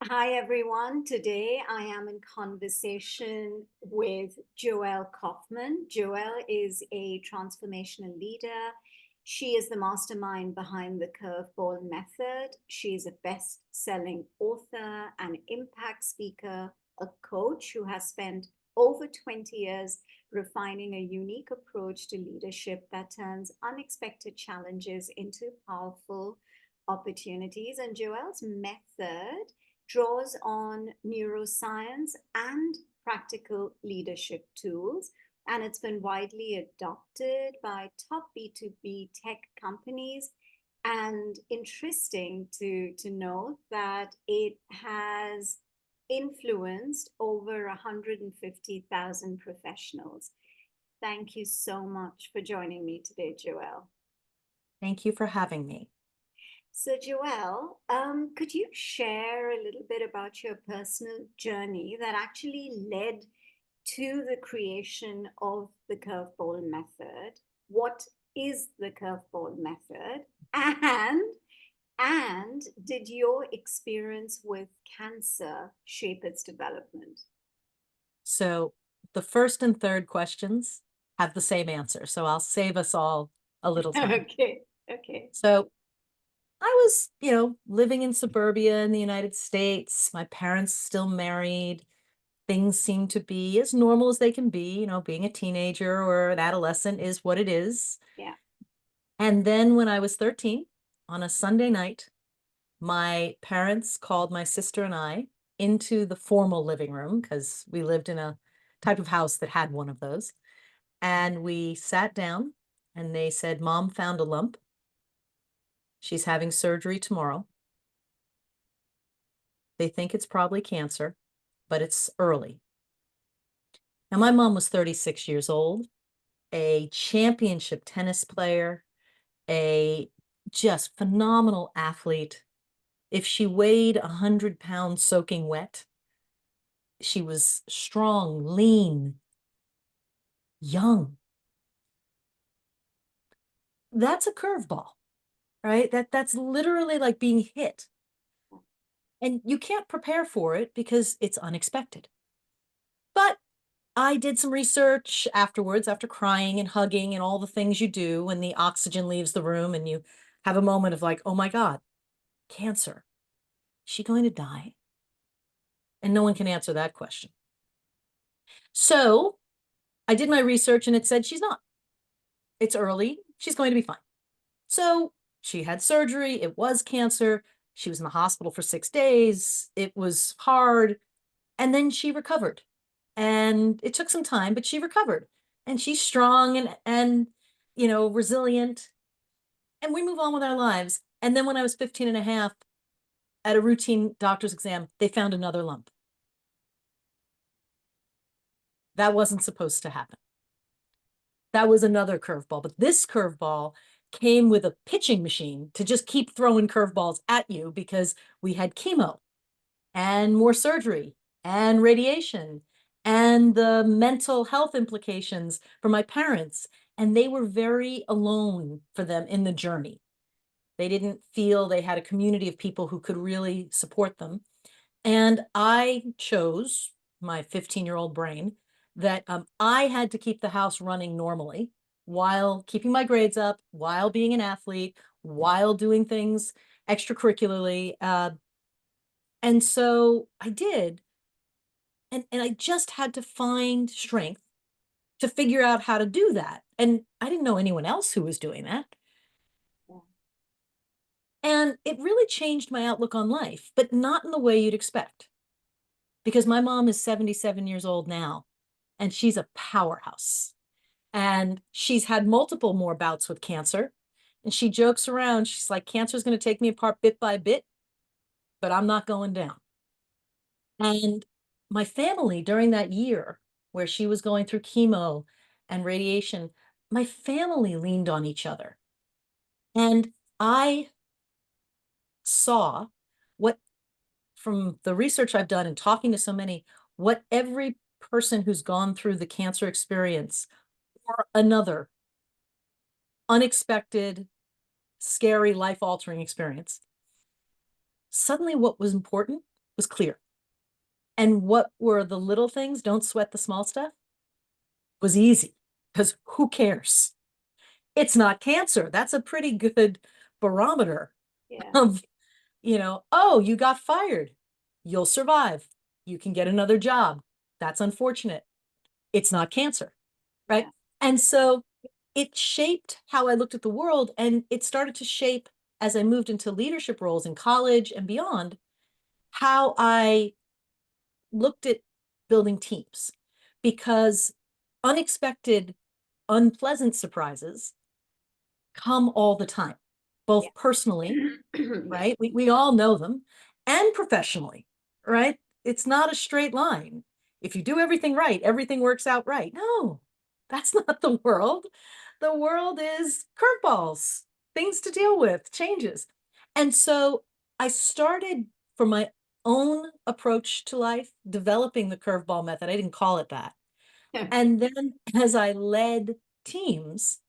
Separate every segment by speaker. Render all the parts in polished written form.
Speaker 1: Hi, everyone. Today I am in conversation with Joelle Kaufman. Joelle is a transformational leader. She is the mastermind behind the Curveball Method. She is a best selling author, an impact speaker, a coach who has spent over 20 years refining a unique approach to leadership that turns unexpected challenges into powerful opportunities. And Joelle's method draws on neuroscience and practical leadership tools. And it's been widely adopted by top B2B tech companies. And interesting to note that it has influenced over 150,000 professionals. Thank you so much for joining me today, Joelle.
Speaker 2: Thank you for having me.
Speaker 1: So, Joelle, could you share a little bit about your personal journey that actually led to the creation of the Curveball Method? What is the Curveball Method? And and did your experience with cancer shape its development?
Speaker 2: So the first and third questions have the same answer. So I'll save us all a little time.
Speaker 1: Okay, okay.
Speaker 2: So I was, living in suburbia in the United States. My parents still married. Things seem to be as normal as they can be. Being a teenager or an adolescent is what it is.
Speaker 1: Yeah.
Speaker 2: And then when I was 13, on a Sunday night, my parents called my sister and I into the formal living room because we lived in a type of house that had one of those. And we sat down and they said, Mom found a lump. She's having surgery tomorrow. They think it's probably cancer, but it's early. Now, my mom was 36 years old, a championship tennis player, a just phenomenal athlete. If she weighed 100 pounds soaking wet, she was strong, lean, young. That's a curveball, right? That's literally like being hit. And you can't prepare for it because it's unexpected. But I did some research afterwards, after crying and hugging and all the things you do when the oxygen leaves the room and you have a moment of like, oh my God, cancer. Is she going to die? And no one can answer that question. So I did my research and it said she's not. It's early. She's going to be fine. So she had surgery. It was cancer. She was in the hospital for 6 days. It was hard. And then she recovered. And it took some time, but she recovered. And she's strong and resilient. And we move on with our lives. And then when I was 15 and a half, at a routine doctor's exam, they found another lump. That wasn't supposed to happen. That was another curveball. But this curveball came with a pitching machine to just keep throwing curveballs at you because we had chemo and more surgery and radiation and the mental health implications for my parents. And they were very alone for them in the journey. They didn't feel they had a community of people who could really support them. And I chose, my 15-year-old brain, that I had to keep the house running normally while keeping my grades up, while being an athlete, while doing things extracurricularly. And so I did. And I just had to find strength to figure out how to do that. And I didn't know anyone else who was doing that.
Speaker 1: Yeah.
Speaker 2: And it really changed my outlook on life, but not in the way you'd expect. Because my mom is 77 years old now, and she's a powerhouse. And she's had multiple more bouts with cancer. And she jokes around. She's like, cancer's going to take me apart bit by bit, but I'm not going down. And my family during that year where she was going through chemo and radiation, my family leaned on each other. And I saw what, from the research I've done and talking to so many, what every person who's gone through the cancer experience or another unexpected, scary, life altering experience, suddenly what was important was clear. And what were the little things? Don't sweat the small stuff. Was easy because who cares? It's not cancer. That's a pretty good barometer
Speaker 1: Yeah.
Speaker 2: of, oh, you got fired. You'll survive. You can get another job. That's unfortunate. It's not cancer, right?
Speaker 1: Yeah.
Speaker 2: And so it shaped how I looked at the world, and it started to shape as I moved into leadership roles in college and beyond, how I looked at building teams, because unexpected, unpleasant surprises come all the time, both personally,
Speaker 1: Yeah.
Speaker 2: right? We all know them, and professionally, right? It's not a straight line. If you do everything right, everything works out right. No, that's not the world. The world is curveballs, things to deal with, changes. And so I started, for my own approach to life, developing the curveball method. I didn't call it that. And then as I led teams,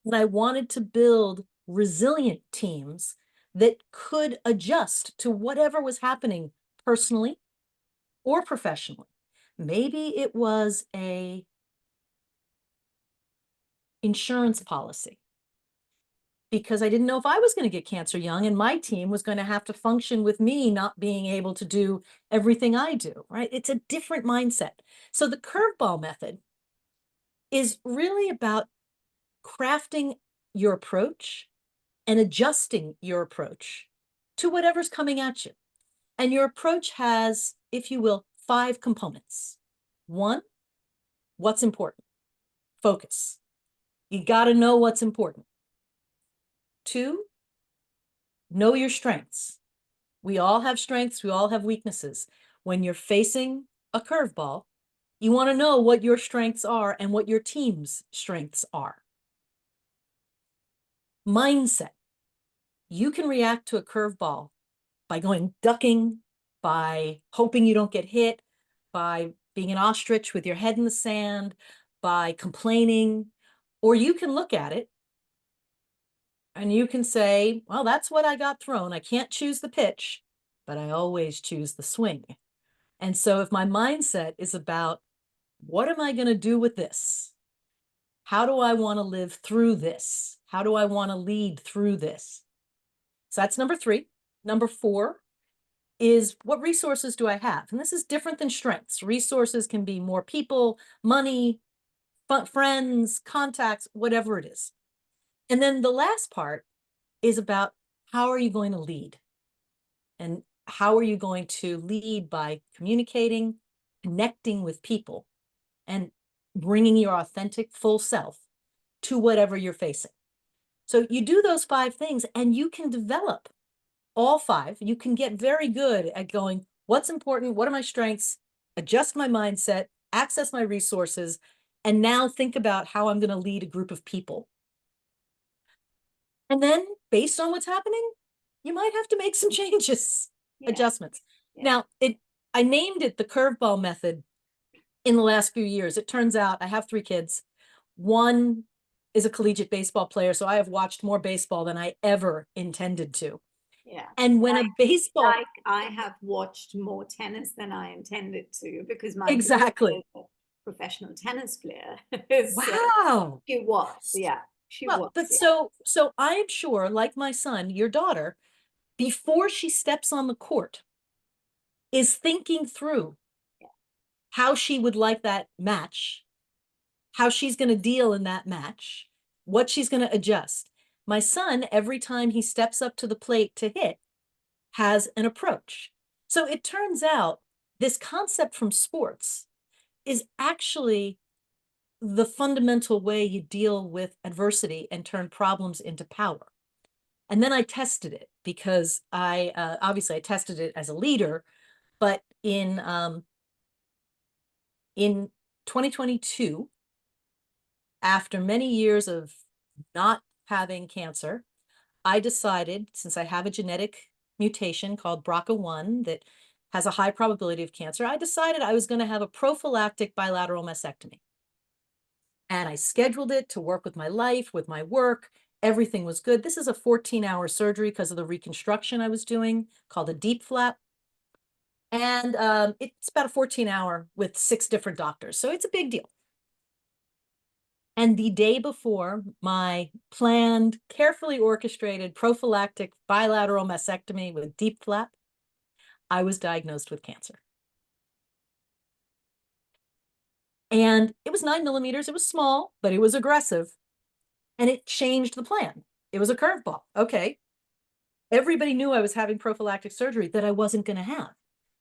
Speaker 2: and I wanted to build resilient teams that could adjust to whatever was happening personally or professionally. Maybe it was a insurance policy because I didn't know if I was going to get cancer young, and my team was going to have to function with me not being able to do everything I do, right? It's a different mindset. So the curveball method is really about crafting your approach and adjusting your approach to whatever's coming at you. And your approach has, if you will, 5 components. 1, what's important? Focus. You got to know what's important. 2, know your strengths. We all have strengths, we all have weaknesses. When you're facing a curveball, you want to know what your strengths are and what your team's strengths are. Mindset. You can react to a curveball by going ducking, by hoping you don't get hit, by being an ostrich with your head in the sand, by complaining, or you can look at it and you can say, well, that's what I got thrown. I can't choose the pitch, but I always choose the swing. And so if my mindset is about, what am I going to do with this? How do I want to live through this? How do I want to lead through this? So that's number 3. Number 4 is, what resources do I have? And this is different than strengths. Resources can be more people, money, friends, contacts, whatever it is. And then the last part is about, how are you going to lead? And how are you going to lead? By communicating, connecting with people, and bringing your authentic full self to whatever you're facing. So you do those 5 things and you can develop all 5. You can get very good at going, what's important? What are my strengths? Adjust my mindset, access my resources, and now think about how I'm going to lead a group of people. And then based on what's happening, you might have to make some changes,
Speaker 1: Yeah.
Speaker 2: adjustments.
Speaker 1: Yeah.
Speaker 2: Now, I named it the curveball method in the last few years. It turns out I have 3 kids. One is a collegiate baseball player, so I have watched more baseball than I ever intended to.
Speaker 1: Yeah.
Speaker 2: And when a baseball,
Speaker 1: Like I have watched more tennis than I intended to, because my daughter
Speaker 2: exactly.
Speaker 1: is a professional tennis player. So
Speaker 2: Wow.
Speaker 1: she was, yeah, she
Speaker 2: Well,
Speaker 1: was,
Speaker 2: but
Speaker 1: yeah.
Speaker 2: so I am sure, like my son, your daughter, before she steps on the court, is thinking through
Speaker 1: Yeah.
Speaker 2: how she would like that match, how she's going to deal in that match, what she's going to adjust. My son, every time he steps up to the plate to hit, has an approach. So it turns out this concept from sports is actually the fundamental way you deal with adversity and turn problems into power. And then I tested it, because obviously I tested it as a leader, but in 2022, after many years of not having cancer, I decided, since I have a genetic mutation called BRCA1 that has a high probability of cancer, I decided I was going to have a prophylactic bilateral mastectomy. And I scheduled it to work with my life, with my work. Everything was good. This is a 14-hour surgery because of the reconstruction I was doing, called a deep flap. And it's about a 14-hour with 6 different doctors. So it's a big deal. And the day before my planned, carefully orchestrated prophylactic bilateral mastectomy with deep flap, I was diagnosed with cancer. And it was 9 millimeters. It was small, but it was aggressive. And it changed the plan. It was a curveball. Okay. Everybody knew I was having prophylactic surgery that I wasn't going to have.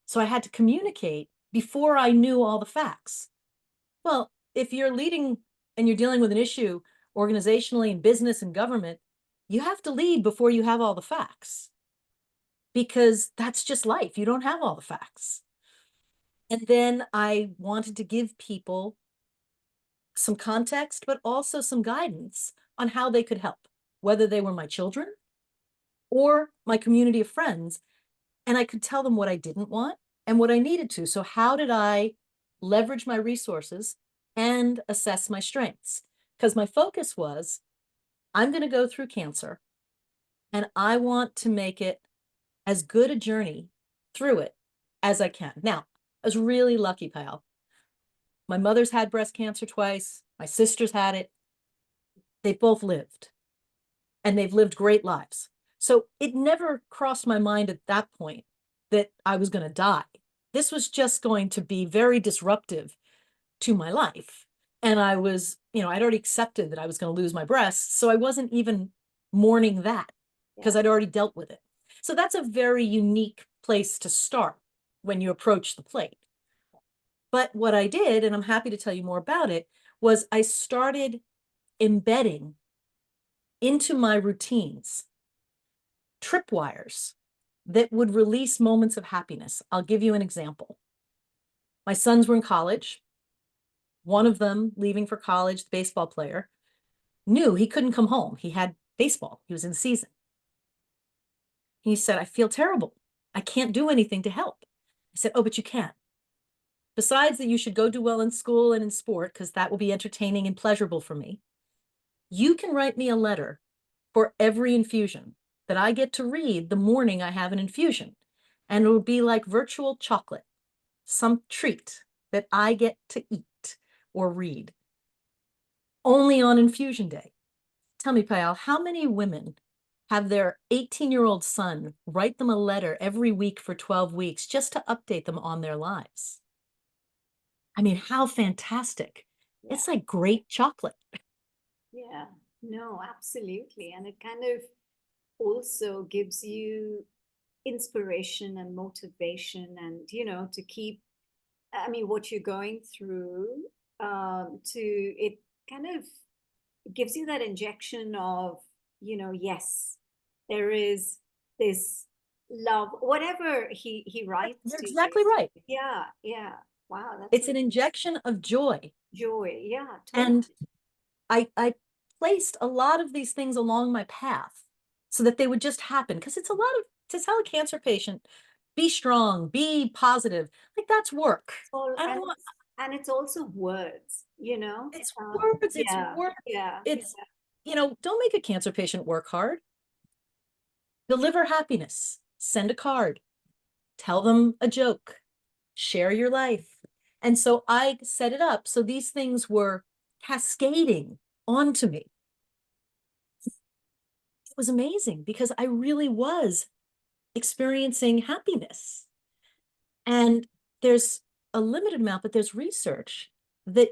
Speaker 2: So I had to communicate before I knew all the facts. Well, if you're leading and you're dealing with an issue organizationally in business and government, you have to lead before you have all the facts, because that's just life. You don't have all the facts. And then I wanted to give people some context, but also some guidance on how they could help, whether they were my children or my community of friends. And I could tell them what I didn't want and what I needed to. So, how did I leverage my resources and assess my strengths? Because my focus was, I'm going to go through cancer and I want to make it as good a journey through it as I can. Now, I was really lucky, Payal. My mother's had breast cancer twice. My sister's had it. They both lived, and they've lived great lives. So it never crossed my mind at that point that I was going to die. This was just going to be very disruptive to my life. And I was, I'd already accepted that I was going to lose my breasts. So I wasn't even mourning that, because
Speaker 1: Yeah.
Speaker 2: I'd already dealt with it. So that's a very unique place to start when you approach the plate. But what I did, and I'm happy to tell you more about it, was I started embedding into my routines tripwires that would release moments of happiness. I'll give you an example. My sons were in college. One of them, leaving for college, the baseball player, knew he couldn't come home. He had baseball. He was in season. He said, I feel terrible. I can't do anything to help. I said, oh, but you can. Besides that, you should go do well in school and in sport, because that will be entertaining and pleasurable for me. You can write me a letter for every infusion that I get to read the morning I have an infusion. And it will be like virtual chocolate, some treat that I get to eat or read only on infusion day. Tell me, Payal, how many women have their 18-year-old son write them a letter every week for 12 weeks just to update them on their lives? I mean, how fantastic.
Speaker 1: Yeah.
Speaker 2: It's like great chocolate.
Speaker 1: Yeah. No, absolutely. And it kind of also gives you inspiration and motivation and, to keep, I mean, what you're going through, to it kind of gives you that injection of, yes, there is this love, whatever he writes
Speaker 2: You're
Speaker 1: to you.
Speaker 2: exactly right.
Speaker 1: Yeah, yeah. Wow, that's
Speaker 2: It's
Speaker 1: a
Speaker 2: an injection of joy.
Speaker 1: joy. Yeah, totally.
Speaker 2: And I placed a lot of these things along my path so that they would just happen. Because it's a lot of, to tell a cancer patient, be strong, be positive, like that's work.
Speaker 1: All
Speaker 2: I don't want,
Speaker 1: and it's also words,
Speaker 2: it's words, it's
Speaker 1: Yeah,
Speaker 2: work.
Speaker 1: yeah,
Speaker 2: It's, don't make a cancer patient work hard. Deliver happiness, send a card, tell them a joke, share your life. And so I set it up so these things were cascading onto me. It was amazing because I really was experiencing happiness. And there's a limited amount, but there's research that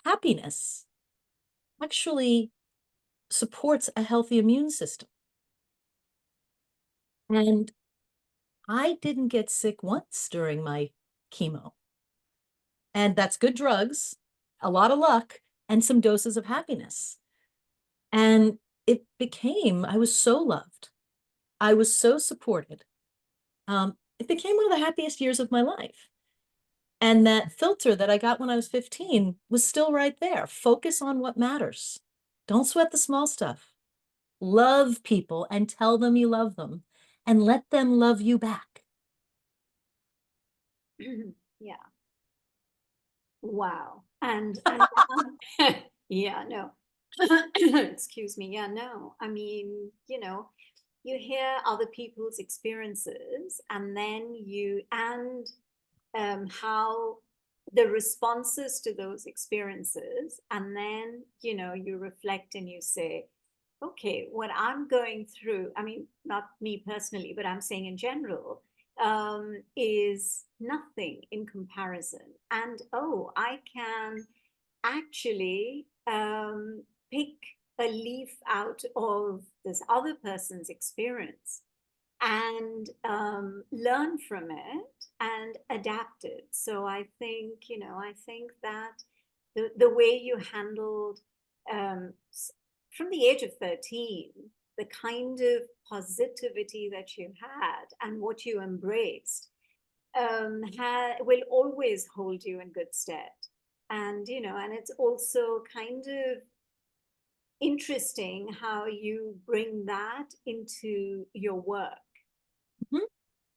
Speaker 2: happiness actually supports a healthy immune system. And I didn't get sick once during my chemo. And that's good drugs, a lot of luck, and some doses of happiness. And I was so loved. I was so supported. It became one of the happiest years of my life. And that filter that I got when I was 15 was still right there. Focus on what matters. Don't sweat the small stuff. Love people and tell them you love them and let them love you back.
Speaker 1: yeah. Wow. Yeah, no. Excuse me. Yeah, no. I mean, you hear other people's experiences, and then how the responses to those experiences, and then you reflect and you say, okay, what I'm going through, I mean, not me personally, but I'm saying in general, is nothing in comparison. And oh, I can actually pick a leaf out of this other person's experience and learn from it and adapt it. So I think that the way you handled um, from the age of 13, the kind of positivity that you had and what you embraced will always hold you in good stead. And it's also kind of interesting how you bring that into your work.
Speaker 2: Mhm.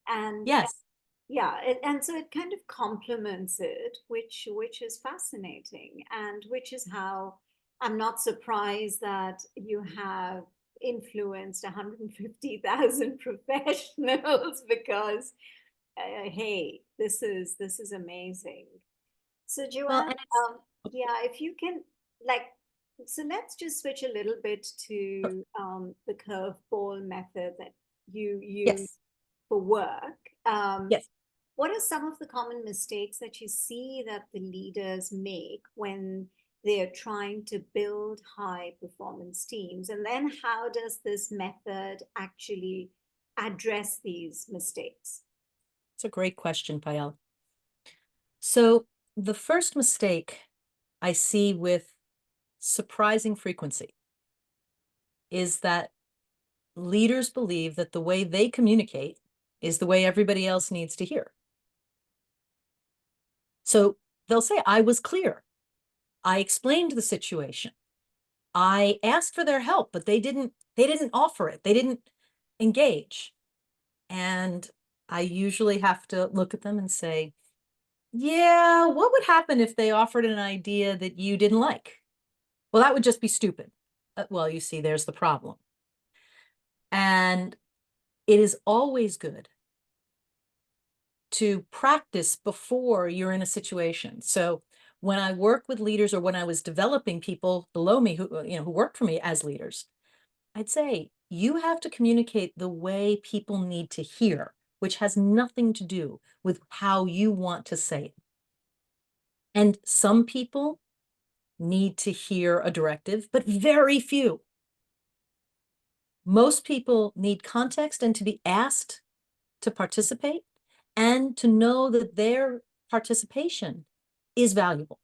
Speaker 1: And
Speaker 2: Yes.
Speaker 1: yeah, and so it kind of complements it, which is fascinating, and which is how I'm not surprised that you have influenced 150,000 professionals because hey, this is amazing. So
Speaker 2: Well,
Speaker 1: Joanne,
Speaker 2: and it's
Speaker 1: yeah, if you can, like, so let's just switch a little bit to the curveball method that you use
Speaker 2: yes,
Speaker 1: for work.
Speaker 2: yes.
Speaker 1: What are some of the common mistakes that you see that the leaders make when they're trying to build high performance teams? And then how does this method actually address these mistakes?
Speaker 2: It's a great question, Payal. So the first mistake I see with surprising frequency is that leaders believe that the way they communicate is the way everybody else needs to hear. So they'll say, I was clear. I explained the situation. I asked for their help, but they didn't offer it. They didn't engage. And I usually have to look at them and say, yeah, what would happen if they offered an idea that you didn't like? Well, that would just be stupid. Well, you see, there's the problem. And it is always good to practice before you're in a situation. So when I work with leaders or when I was developing people below me who work for me as leaders, I'd say you have to communicate the way people need to hear, which has nothing to do with how you want to say it. And some people need to hear a directive, but very few. Most people need context and to be asked to participate and to know that their participation is valuable.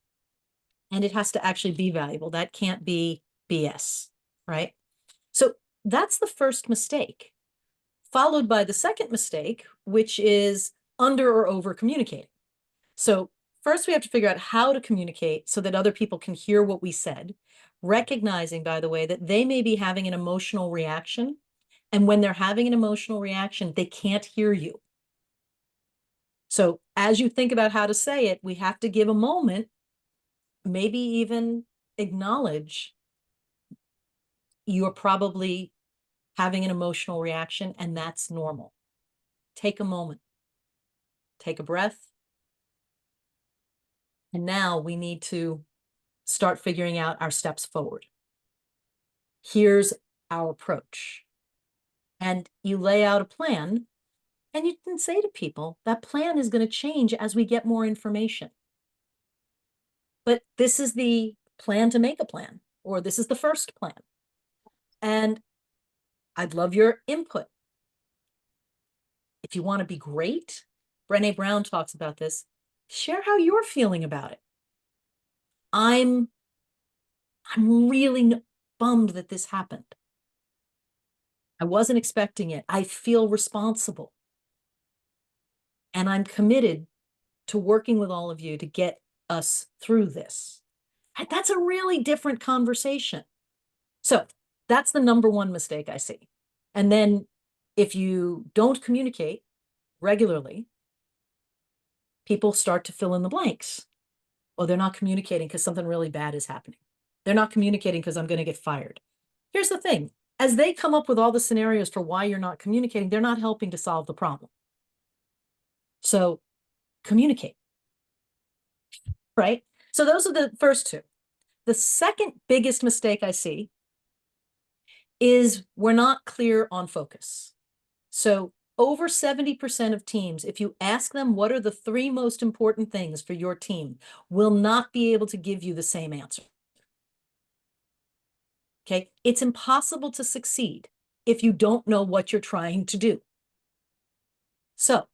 Speaker 2: And it has to actually be valuable. That can't be BS, right? So that's the first mistake, followed by the second mistake, which is under or over communicating. So first we have to figure out how to communicate so that other people can hear what we said, recognizing, by the way, that they may be having an emotional reaction. And when they're having an emotional reaction, they can't hear you. So as you think about how to say it, we have to give a moment, maybe even acknowledge you're probably having an emotional reaction, and that's normal. Take a moment, take a breath. And now we need to start figuring out our steps forward. Here's our approach. And you lay out a plan, and you can say to people, that plan is going to change as we get more information. But this is the plan to make a plan, or this is the first plan. And I'd love your input. If you want to be great, Brené Brown talks about this. Share how you're feeling about it. I'm really bummed that this happened. I wasn't expecting it. I feel responsible. And I'm committed to working with all of you to get us through this. That's a really different conversation. So that's the number one mistake I see. And then if you don't communicate regularly, people start to fill in the blanks. Well, they're not communicating because something really bad is happening. They're not communicating because I'm going to get fired. Here's the thing. as they come up with all the scenarios for why you're not communicating, they're not helping to solve the problem. So communicate, right? So those are the first two. The second biggest mistake I see is we're not clear on focus. So over 70% of teams, if you ask them what are the three most important things for your team, will not be able to give you the same answer. Okay, it's impossible to succeed if you don't know what you're trying to do. So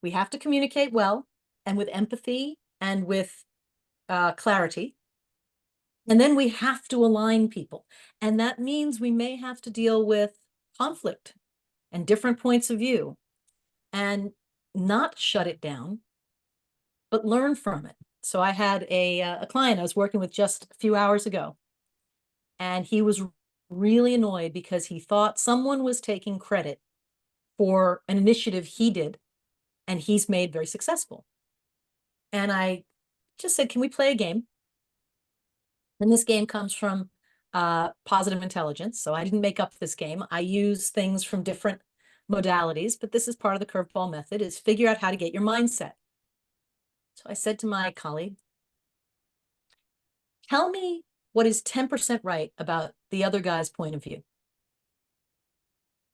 Speaker 2: we have to communicate well and with empathy and with clarity. And then we have to align people. And that means we may have to deal with conflict and different points of view and not shut it down, but learn from it. So I had a client I was working with just a few hours ago, and he was really annoyed because he thought someone was taking credit for an initiative he did and he's made very successful. And I just said, can we play a game? And this game comes from positive intelligence. So I didn't make up this game. I use things from different modalities, but this is part of the curveball method, is figure out how to get your mindset. So I said to my colleague, tell me what is 10% right about the other guy's point of view.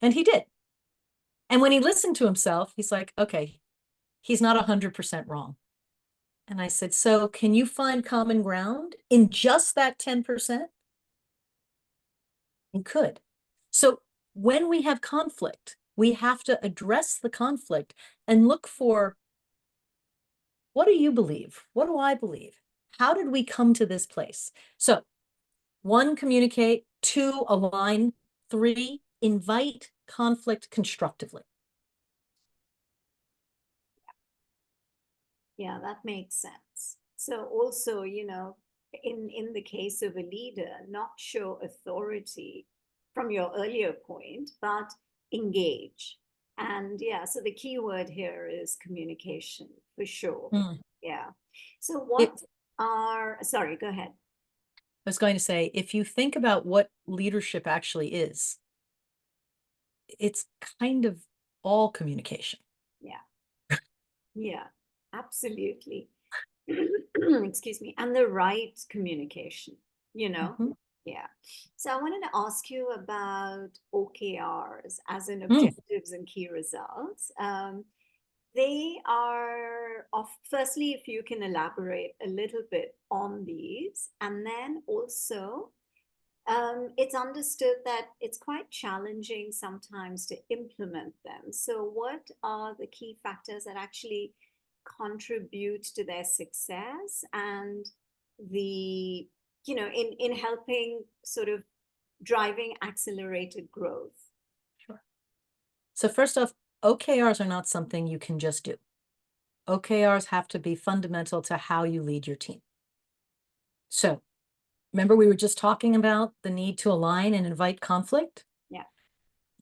Speaker 2: And he did. And when he listened to himself, he's like, okay, he's not 100% wrong. And I said, so can you find common ground in just that 10%? He could. So when we have conflict, we have to address the conflict and look for, what do you believe? What do I believe? How did we come to this place? So 1, communicate. 2, align. 3, invite conflict constructively.
Speaker 1: Yeah, that makes sense. So also, in the case of a leader, not show authority from your earlier point, but engage. And yeah, so the key word here is communication for sure. Yeah. So what sorry, go ahead.
Speaker 2: I was going to say, if you think about what leadership actually is, it's kind of all communication.
Speaker 1: Yeah. Yeah, absolutely. Excuse me. And the right communication, you know?
Speaker 2: Mm-hmm.
Speaker 1: Yeah. So I wanted to ask you about OKRs, as in
Speaker 2: Mm.
Speaker 1: objectives and key results. They are of, firstly, if you can elaborate a little bit on these, and then also it's understood that it's quite challenging sometimes to implement them. So, what are the key factors that actually contribute to their success and the, in helping sort of driving accelerated growth?
Speaker 2: Sure. So first off, OKRs are not something you can just do. OKRs have to be fundamental to how you lead your team. So remember, we were just talking about the need to align and invite conflict?
Speaker 1: Yeah.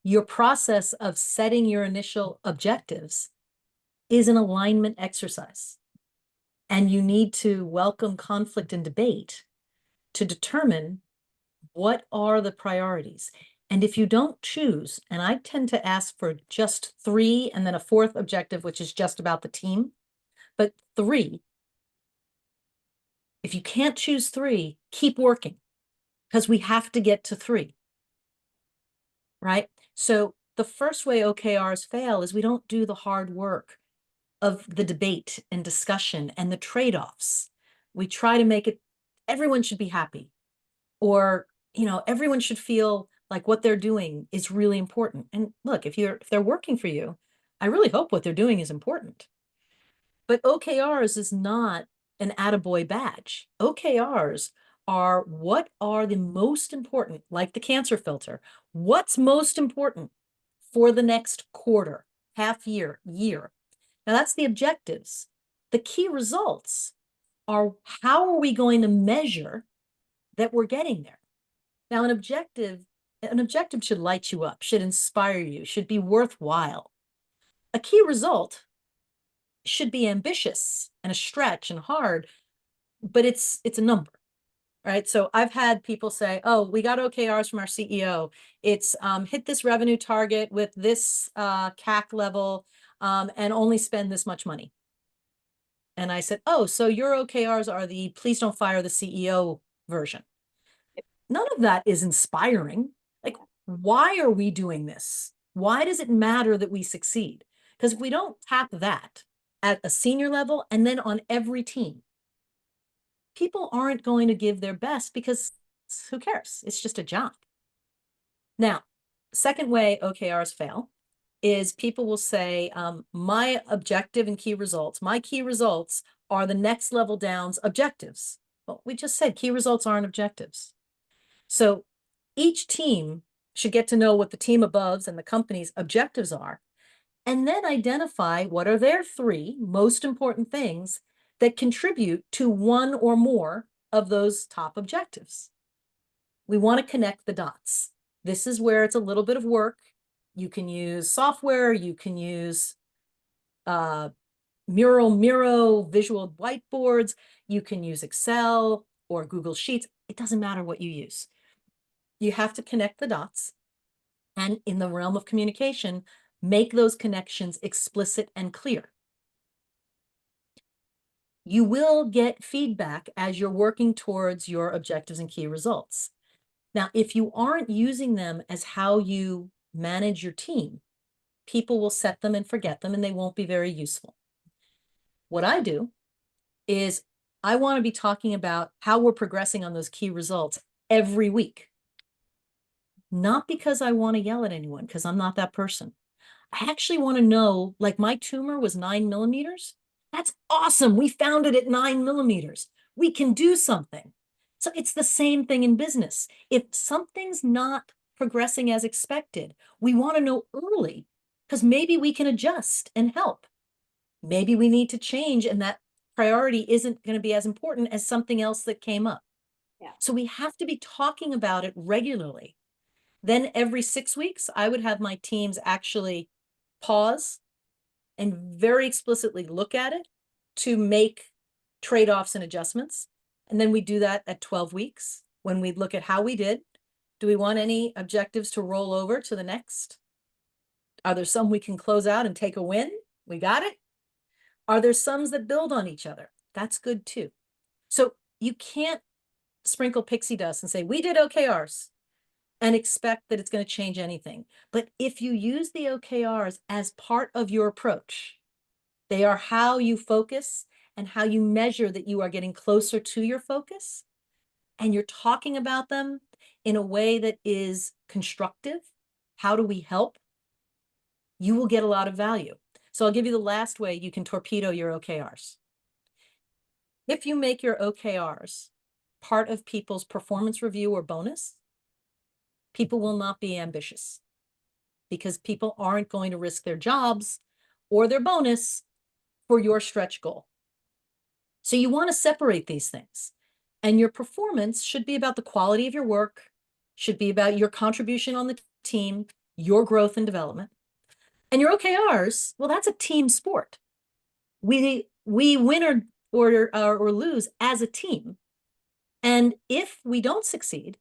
Speaker 2: Your process of setting your initial objectives is an alignment exercise. And you need to welcome conflict and debate to determine what are the priorities. And if you don't choose, and I tend to ask for just 3 and then a 4th objective, which is just about the team, but 3, if you can't choose 3, keep working, because we have to get to 3, right? So the first way OKRs fail is we don't do the hard work of the debate and discussion and the trade-offs. We try to make it, everyone should be happy, or, everyone should feel like what they're doing is really important. And look, if they're working for you, I really hope what they're doing is important. But OKRs is not an attaboy badge. OKRs are what are the most important, like the cancer filter. What's most important for the next quarter, half year, year? Now that's the objectives. The key results are, how are we going to measure that we're getting there? Now, an objective should light you up, should inspire you, should be worthwhile. A key result should be ambitious and a stretch and hard, but it's a number. right? So I've had people say, oh, we got OKRs from our CEO. It's hit this revenue target with this CAC level and only spend this much money. And I said, oh, so your OKRs are the please don't fire the CEO version. None of that is inspiring. Like, why are we doing this? Why does it matter that we succeed? Because if we don't tap that at a senior level and then on every team, people aren't going to give their best because who cares? It's just a job. Now, second way OKRs fail is people will say, my objective and key results, my key results are the next level down's objectives. Well, we just said key results aren't objectives. So each team should get to know what the team above's and the company's objectives are, and then identify what are their three most important things that contribute to one or more of those top objectives. We want to connect the dots. This is where it's a little bit of work. You can use software, you can use Miro, visual whiteboards, you can use Excel or Google Sheets. It doesn't matter what you use. You have to connect the dots. And in the realm of communication, make those connections explicit and clear. You will get feedback as you're working towards your objectives and key results. Now, if you aren't using them as how you manage your team, people will set them and forget them, and they won't be very useful. What I do is I want to be talking about how we're progressing on those key results every week. Not because I want to yell at anyone, because I'm not that person. I actually want to know, like my tumor was 9 millimeters. That's awesome. We found it at 9 millimeters. We can do something. So it's the same thing in business. If something's not progressing as expected, we want to know early because maybe we can adjust and help. Maybe we need to change and that priority isn't going to be as important as something else that came up.
Speaker 1: Yeah.
Speaker 2: So we have to be talking about it regularly. Then every 6 weeks, I would have my teams actually pause and very explicitly look at it to make trade-offs and adjustments. And then we do that at 12 weeks when we look at how we did. Do we want any objectives to roll over to the next? Are there some we can close out and take a win? We got it. Are there some that build on each other? That's good too. So you can't sprinkle pixie dust and say, we did OKRs and expect that it's going to change anything. But if you use the OKRs as part of your approach, they are how you focus and how you measure that you are getting closer to your focus, and you're talking about them in a way that is constructive. How do we help? You will get a lot of value. So I'll give you the last way you can torpedo your OKRs. If you make your OKRs part of people's performance review or bonus, people will not be ambitious because people aren't going to risk their jobs or their bonus for your stretch goal. So you want to separate these things. And your performance should be about the quality of your work, should be about your contribution on the team, your growth and development. And your OKRs, well, that's a team sport. We win or lose as a team. And if we don't succeed,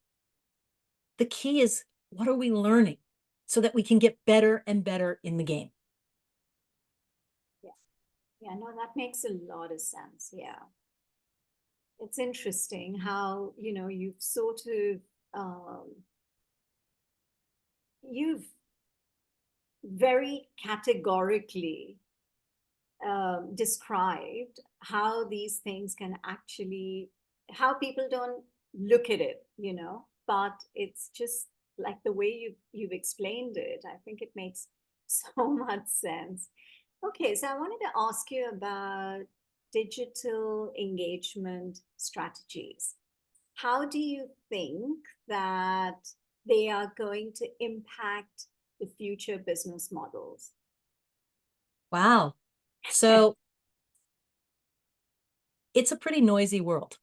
Speaker 2: the key is what are we learning so that we can get better and better in the game.
Speaker 1: Yeah. Yeah, no, that makes a lot of sense. Yeah. It's interesting how, you've sort of, you've very categorically described how these things can actually, how people don't look at it, but it's just like the way you've explained it. I think it makes so much sense. Okay, so I wanted to ask you about digital engagement strategies. How do you think that they are going to impact the future business models?
Speaker 2: Wow. So it's a pretty noisy world.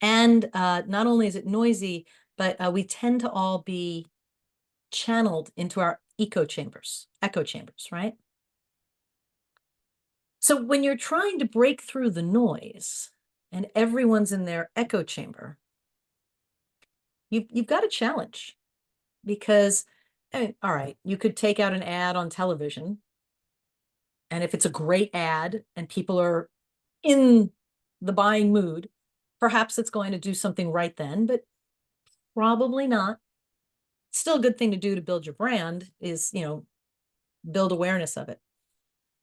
Speaker 2: And not only is it noisy, but we tend to all be channeled into our echo chambers, right? So when you're trying to break through the noise, and everyone's in their echo chamber, you've got a challenge because, all right, you could take out an ad on television, and if it's a great ad and people are in the buying mood, perhaps it's going to do something right then, but probably not. Still a good thing to do to build your brand is, build awareness of it.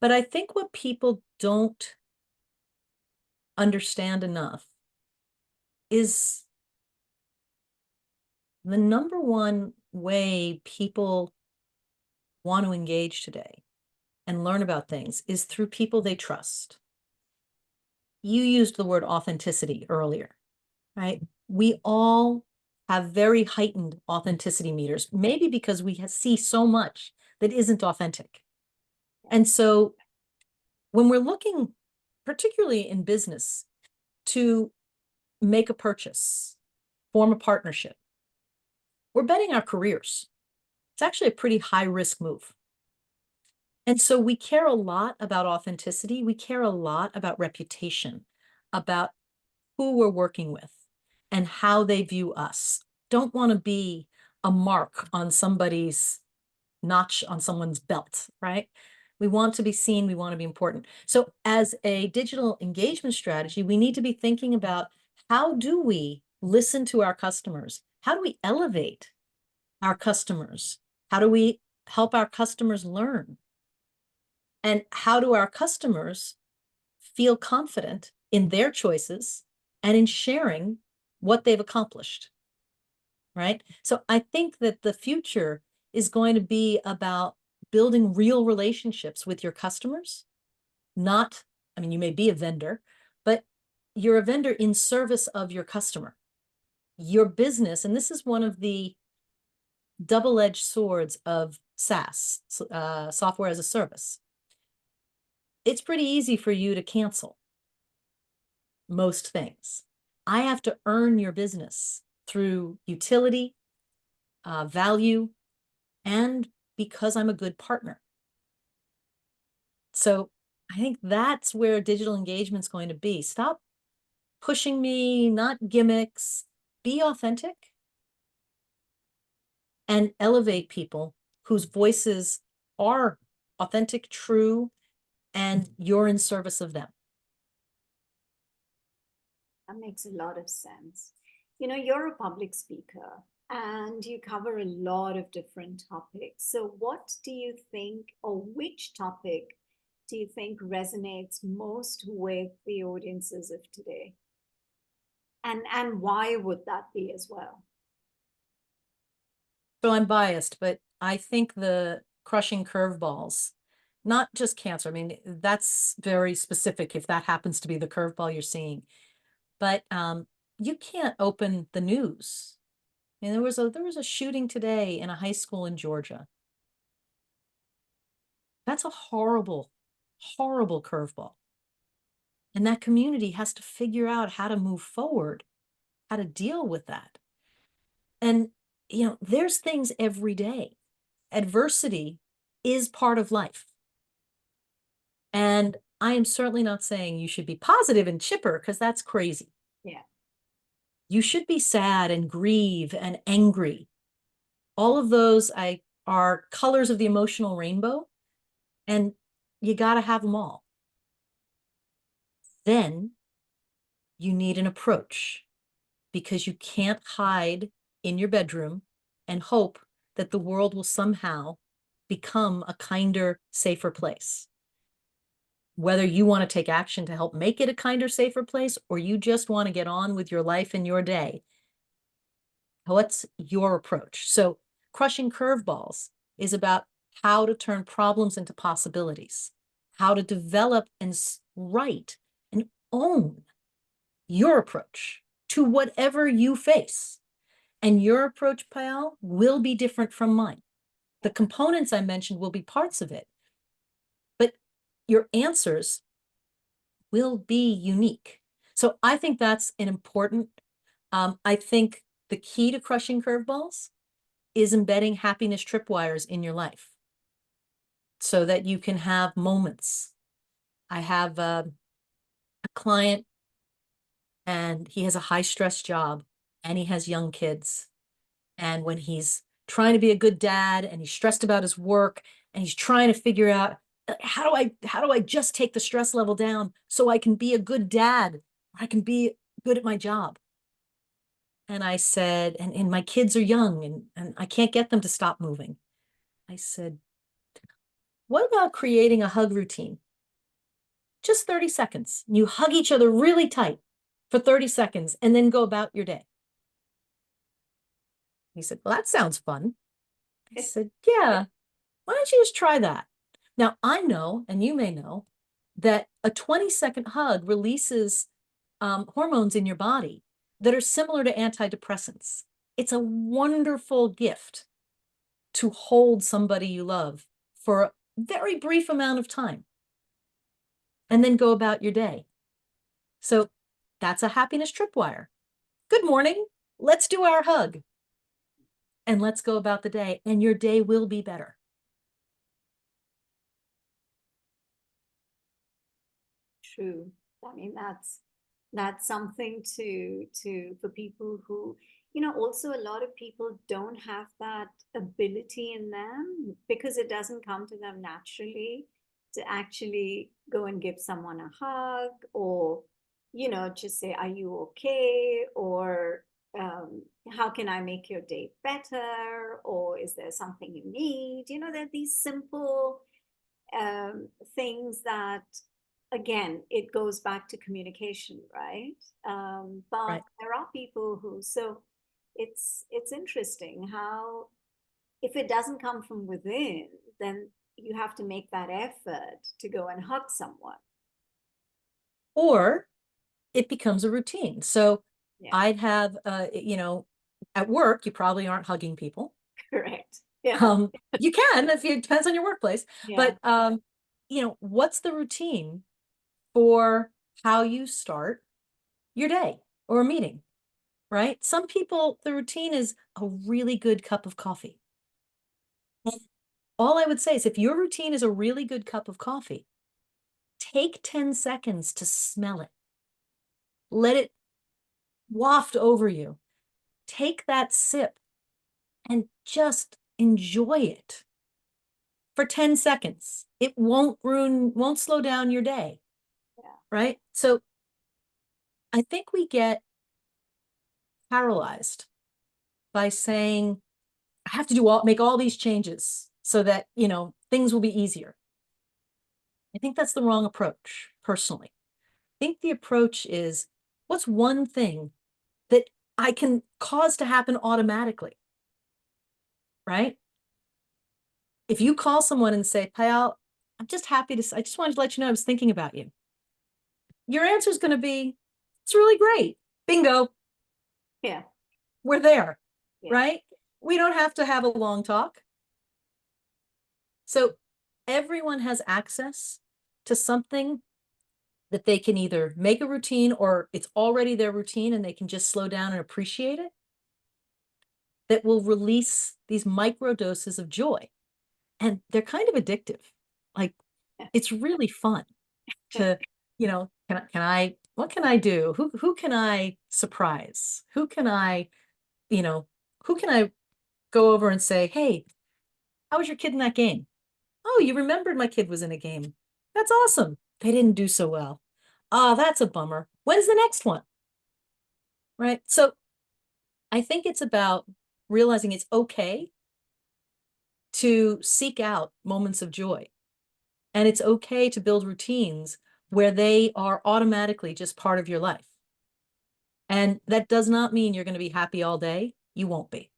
Speaker 2: But I think what people don't understand enough is the number one way people want to engage today and learn about things is through people they trust. You used the word authenticity earlier, right? We all have very heightened authenticity meters, maybe because we see so much that isn't authentic. And so when we're looking, particularly in business, to make a purchase, form a partnership, we're betting our careers. It's actually a pretty high risk move. And so we care a lot about authenticity. We care a lot about reputation, about who we're working with and how they view us. Don't want to be a mark on somebody's notch on someone's belt, right? We want to be seen. We want to be important. So as a digital engagement strategy, we need to be thinking about how do we listen to our customers? How do we elevate our customers? How do we help our customers learn? And how do our customers feel confident in their choices and in sharing what they've accomplished, right? So I think that the future is going to be about building real relationships with your customers. Not, I mean, you may be a vendor, but you're a vendor in service of your customer. Your business, and this is one of the double-edged swords of SaaS, software as a service. It's pretty easy for you to cancel most things. I have to earn your business through utility, value, and because I'm a good partner. So I think that's where digital engagement is going to be. Stop pushing me, not gimmicks. Be authentic and elevate people whose voices are authentic, true, and you're in service of them.
Speaker 1: That makes a lot of sense. You know, you're a public speaker and you cover a lot of different topics. So, what do you think, or which topic do you think resonates most with the audiences of today? And why would that be as well?
Speaker 2: So I'm biased, but I think the crushing curveballs, not just cancer. I mean, that's very specific if that happens to be the curveball you're seeing. But you can't open the news. And there was a shooting today in a high school in Georgia. That's a horrible, horrible curveball. And that community has to figure out how to move forward, how to deal with that. And there's things every day. Adversity is part of life. And I am certainly not saying you should be positive and chipper because that's crazy.
Speaker 1: Yeah.
Speaker 2: You should be sad and grieve and angry. All of those are colors of the emotional rainbow, and you got to have them all. Then you need an approach because you can't hide in your bedroom and hope that the world will somehow become a kinder, safer place. Whether you want to take action to help make it a kinder, safer place, or you just want to get on with your life and your day, what's your approach? So crushing curveballs is about how to turn problems into possibilities, how to develop and write and own your approach to whatever you face. And your approach, Payal, will be different from mine. The components I mentioned will be parts of it, but your answers will be unique. So I think that's an important, I think the key to crushing curveballs is embedding happiness tripwires in your life so that you can have moments. I have a client and he has a high stress job and he has young kids. And when he's trying to be a good dad and he's stressed about his work and he's trying to figure out how do I just take the stress level down so I can be a good dad, I can be good at my job. And I said, and my kids are young and I can't get them to stop moving. I said, what about creating a hug routine? Just 30 seconds. You hug each other really tight for 30 seconds and then go about your day. He said, well, that sounds fun. I said, yeah, why don't you just try that? Now, I know, and you may know, that a 20-second hug releases hormones in your body that are similar to antidepressants. It's a wonderful gift to hold somebody you love for a very brief amount of time and then go about your day. So that's a happiness tripwire. Good morning. Let's do our hug. And let's go about the day, and your day will be better.
Speaker 1: True. I mean, that's something to for people who, also a lot of people don't have that ability in them because it doesn't come to them naturally to actually go and give someone a hug or, just say, are you okay? Or how can I make your day better? Or is there something you need? There are these simple things that, again, it goes back to communication, right? But
Speaker 2: Right.
Speaker 1: there are people who, so it's interesting how if it doesn't come from within, then you have to make that effort to go and hug someone.
Speaker 2: Or it becomes a routine. So
Speaker 1: Yeah.
Speaker 2: I'd have, at work, you probably aren't hugging people.
Speaker 1: Correct. Yeah.
Speaker 2: Um, you can if it depends on your workplace,
Speaker 1: Yeah.
Speaker 2: but what's the routine for how you start your day or a meeting, right? Some people, the routine is a really good cup of coffee. And all I would say is if your routine is a really good cup of coffee, take 10 seconds to smell it. Let it waft over you. Take that sip and just enjoy it for 10 seconds. It won't slow down your day,
Speaker 1: Yeah.
Speaker 2: right? So I think we get paralyzed by saying, I have to make all these changes so that, things will be easier. I think that's the wrong approach, personally. I think the approach is, what's one thing that I can cause to happen automatically, right? If you call someone and say, Payal, I just wanted to let you know I was thinking about you. Your answer is going to be, it's really great. Bingo.
Speaker 1: Yeah.
Speaker 2: We're there,
Speaker 1: Yeah.
Speaker 2: right? We don't have to have a long talk. So everyone has access to something that they can either make a routine or it's already their routine and they can just slow down and appreciate it, that will release these micro doses of joy. And they're kind of addictive. Like, it's really fun to, what can I do? Who can I surprise? You know, who can I go over and say, hey, how was your kid in that game? Oh, you remembered my kid was in a game. That's awesome. They didn't do so well. Ah, that's a bummer. When's the next one? Right. So I think it's about realizing it's okay to seek out moments of joy. And it's okay to build routines where they are automatically just part of your life. And that does not mean you're going to be happy all day. You won't be.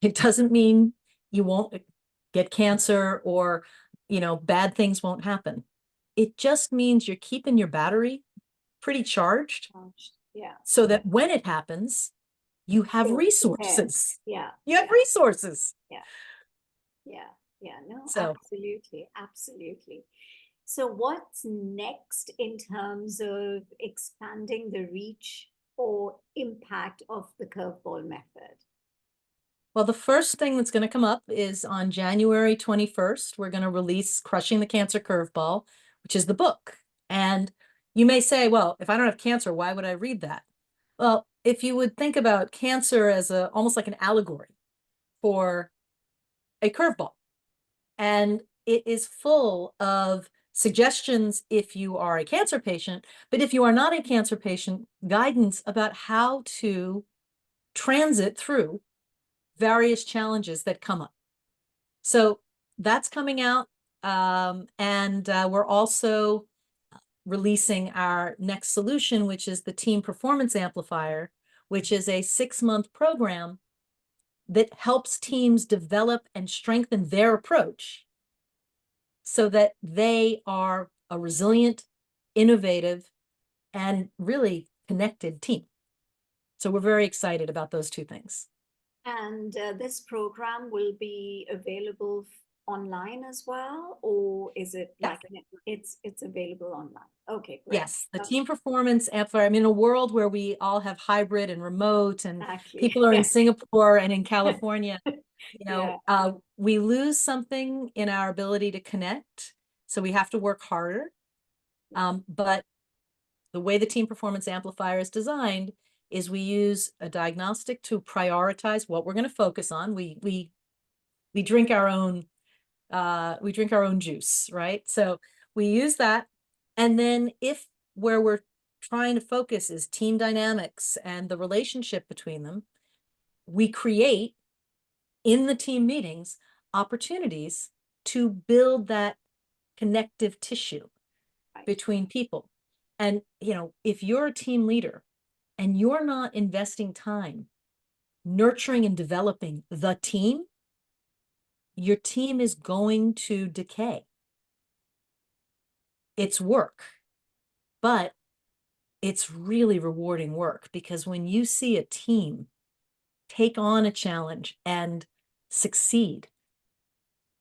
Speaker 2: It doesn't mean you won't get cancer or, bad things won't happen. It just means you're keeping your battery pretty charged
Speaker 1: Yeah.
Speaker 2: so that when it happens, you have
Speaker 1: You're prepared.
Speaker 2: resources.
Speaker 1: Yeah.
Speaker 2: You have resources.
Speaker 1: Yeah. Yeah. Yeah. No,
Speaker 2: So,
Speaker 1: absolutely. Absolutely. So, what's next in terms of expanding the reach or impact of the curveball method?
Speaker 2: well, the first thing that's going to come up is on January 21st, we're going to release Crushing the Cancer Curveball, which is the book. And You may say, well, if I don't have cancer, why would I read that? Well, if you would think about cancer as almost like an allegory for a curveball, and it is full of suggestions if you are a cancer patient, but if you are not a cancer patient, guidance about how to transit through various challenges that come up. So that's coming out. And we're also releasing our next solution, which is the Team Performance Amplifier, which is a 6-month program that helps teams develop and strengthen their approach so that they are a resilient, innovative, and really connected team. So we're very excited about those two things.
Speaker 1: And this program will be available online as well, or is it
Speaker 2: Yes.
Speaker 1: like it's available online? Okay, great.
Speaker 2: Yes, the Team Performance Amplifier. I'm in a world where we all have hybrid and remote, and
Speaker 1: Exactly.
Speaker 2: people are in Singapore and in California.
Speaker 1: Yeah.
Speaker 2: We lose something in our ability to connect, so we have to work harder. But the way the Team Performance Amplifier is designed is we use a diagnostic to prioritize what we're going to focus on. We drink our own juice, right? So we use that, and then if where we're trying to focus is team dynamics and the relationship between them, we create in the team meetings opportunities to build that connective tissue
Speaker 1: Right.
Speaker 2: between people. And, if you're a team leader and you're not investing time nurturing and developing the team, your team is going to decay. It's work, but it's really rewarding work, because when you see a team take on a challenge and succeed,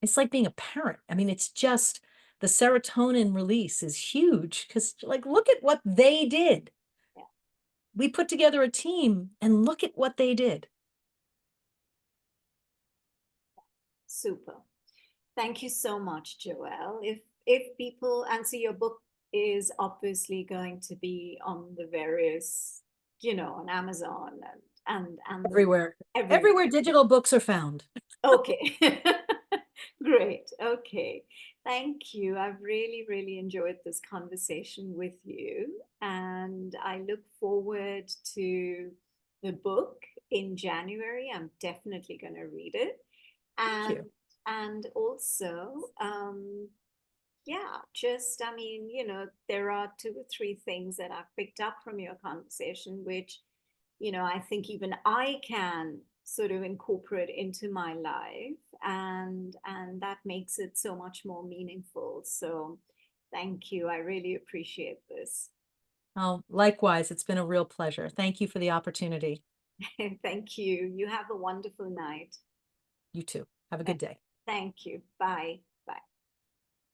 Speaker 2: it's like being a parent. I mean, it's just the serotonin release is huge, because, like, look at what they did.
Speaker 1: Yeah.
Speaker 2: We put together a team and look at what they did.
Speaker 1: Super. Thank you so much, Joelle. If people, and so your book is obviously going to be on the various, on Amazon and the
Speaker 2: Everywhere.
Speaker 1: everywhere.
Speaker 2: Everywhere digital books are found.
Speaker 1: Okay. Great. Okay. Thank you. I've really, really enjoyed this conversation with you. And I look forward to the book in January. I'm definitely going to read it.
Speaker 2: Thank
Speaker 1: And
Speaker 2: you.
Speaker 1: and also, yeah, just, I mean, there are 2 or 3 things that I've picked up from your conversation, which, I think even I can sort of incorporate into my life, and that makes it so much more meaningful. So thank you. I really appreciate this.
Speaker 2: Oh, likewise, it's been a real pleasure. Thank you for the opportunity.
Speaker 1: Thank you. You have a wonderful night.
Speaker 2: You too. Have a good day.
Speaker 1: Thank you. Bye.